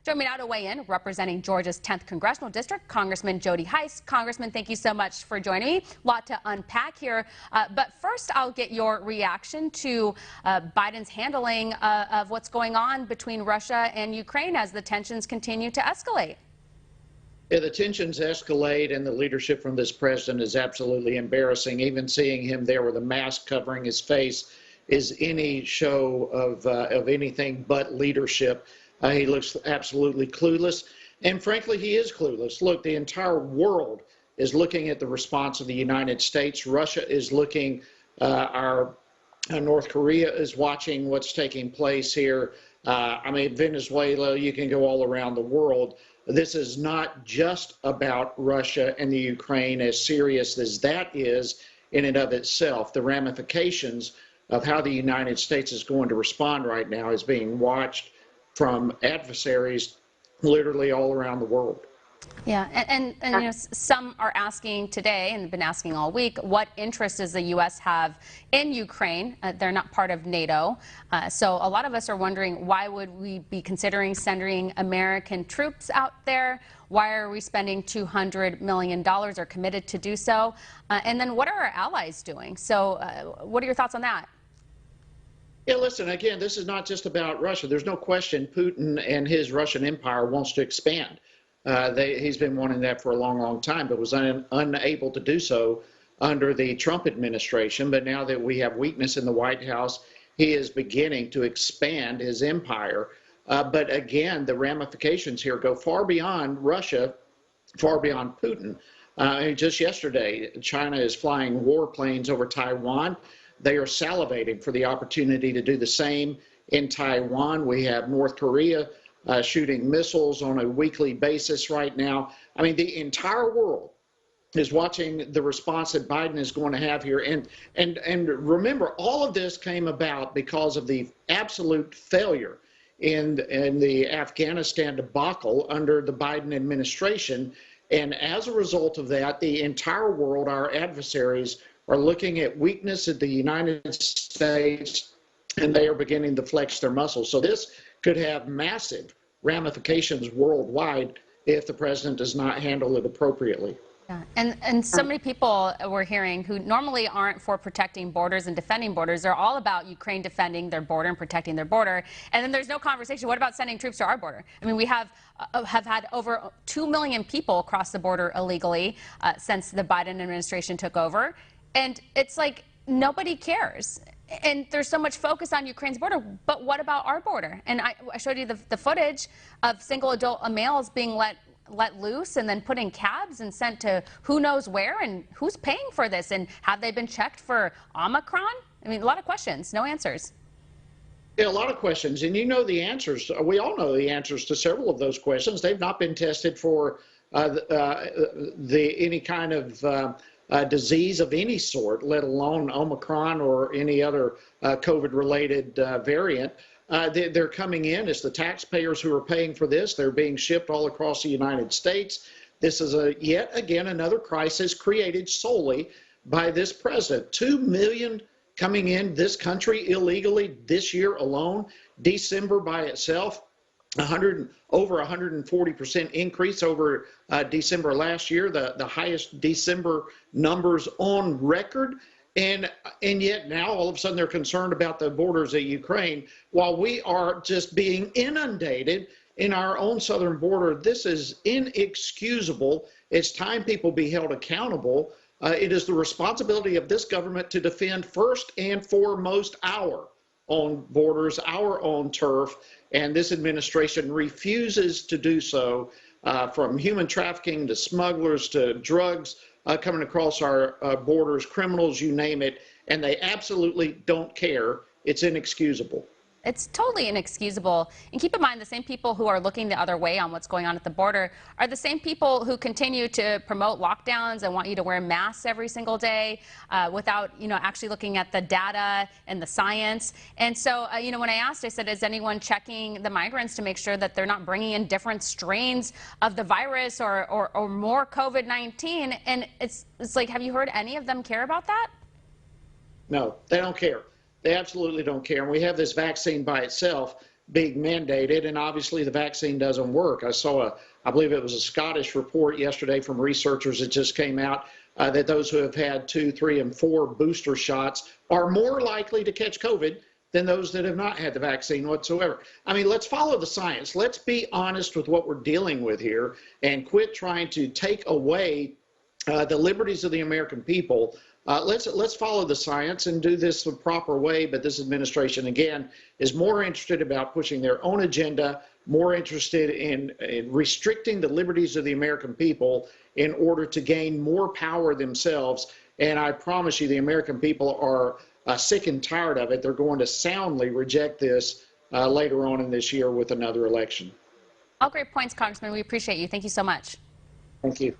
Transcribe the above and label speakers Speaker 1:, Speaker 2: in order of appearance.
Speaker 1: Join me now to weigh in, representing Georgia's 10th Congressional District, Congressman Jody Hice. Congressman, thank you so much for joining me. A lot to unpack here. But first, I'll get your reaction to Biden's handling of what's going on between Russia and Ukraine as the tensions continue to escalate.
Speaker 2: Yeah, the tensions escalate, and the leadership from this president is absolutely embarrassing. Even seeing him there with a mask covering his face is any show of anything but leadership. He looks absolutely clueless, and frankly, he is clueless. Look, the entire world is looking at the response of the United States. Russia is looking. North Korea is watching what's taking place here. I mean, Venezuela, you can go all around the world. This is not just about Russia and the Ukraine, as serious as that is in and of itself. The ramifications of how the United States is going to respond right now is being watched from adversaries literally all around the world.
Speaker 1: Yeah, and you know, some are asking today, and have been asking all week, what interest does the U.S. have in Ukraine? They're not part of NATO. So a lot of us are wondering, why would we be considering sending American troops out there? Why are we spending $200 million or committed to do so? And then what are our allies doing? So what are your thoughts on that?
Speaker 2: Yeah, listen, again, this is not just about Russia. There's no question Putin and his Russian empire wants to expand. He's been wanting that for a long, long time, but was unable to do so under the Trump administration. But now that we have weakness in the White House, he is beginning to expand his empire. But again, the ramifications here go far beyond Russia, far beyond Putin. Just yesterday, China is flying warplanes over Taiwan. They are salivating for the opportunity to do the same in Taiwan. We have North Korea shooting missiles on a weekly basis right now. I mean, the entire world is watching the response that Biden is going to have here. And remember, all of this came about because of the absolute failure in the Afghanistan debacle under the Biden administration. And as a result of that, the entire world, our adversaries, are looking at weakness at the United States, and they are beginning to flex their muscles. So this could have massive ramifications worldwide if the president does not handle it appropriately.
Speaker 1: Yeah, and so many people we're hearing who normally aren't for protecting borders and defending borders, they're all about Ukraine defending their border and protecting their border. And then there's no conversation. What about sending troops to our border? I mean, we have had over 2 million people cross the border illegally since the Biden administration took over. And it's like nobody cares. And there's so much focus on Ukraine's border, but what about our border? And I showed you the footage of single adult males being let loose and then put in cabs and sent to who knows where, and who's paying for this, and have they been checked for Omicron? I mean, a lot of questions, no answers.
Speaker 2: Yeah, a lot of questions, and you know the answers. We all know the answers to several of those questions. They've not been tested for any kind of disease of any sort, let alone Omicron or any other COVID-related variant. They're coming in. It's the taxpayers who are paying for this. They're being shipped all across the United States. This is yet again another crisis created solely by this president. 2 million coming in this country illegally this year alone. December by itself, over 140% increase over December last year, the highest December numbers on record. And yet now all of a sudden they're concerned about the borders of Ukraine while we are just being inundated in our own southern border. This is inexcusable. It's time people be held accountable. It is the responsibility of this government to defend first and foremost our own borders, our own turf, and this administration refuses to do so, from human trafficking to smugglers to drugs coming across our borders, criminals, you name it, and they absolutely don't care. It's inexcusable.
Speaker 1: It's totally inexcusable. And keep in mind, the same people who are looking the other way on what's going on at the border are the same people who continue to promote lockdowns and want you to wear masks every single day without, actually looking at the data and the science. And so, when I asked, I said, is anyone checking the migrants to make sure that they're not bringing in different strains of the virus or more COVID-19? And it's like, have you heard any of them care about that?
Speaker 2: No, they don't care. They absolutely don't care. And we have this vaccine by itself being mandated, and obviously the vaccine doesn't work. I believe it was a Scottish report yesterday from researchers that just came out that those who have had 2, 3, and 4 booster shots are more likely to catch COVID than those that have not had the vaccine whatsoever. I mean, let's follow the science. Let's be honest with what we're dealing with here and quit trying to take away the liberties of the American people. Let's follow the science and do this the proper way. But this administration, again, is more interested about pushing their own agenda, more interested in restricting the liberties of the American people in order to gain more power themselves. And I promise you, the American people are sick and tired of it. They're going to soundly reject this later on in this year with another election.
Speaker 1: All great points, Congressman. We appreciate you. Thank you so much.
Speaker 2: Thank you.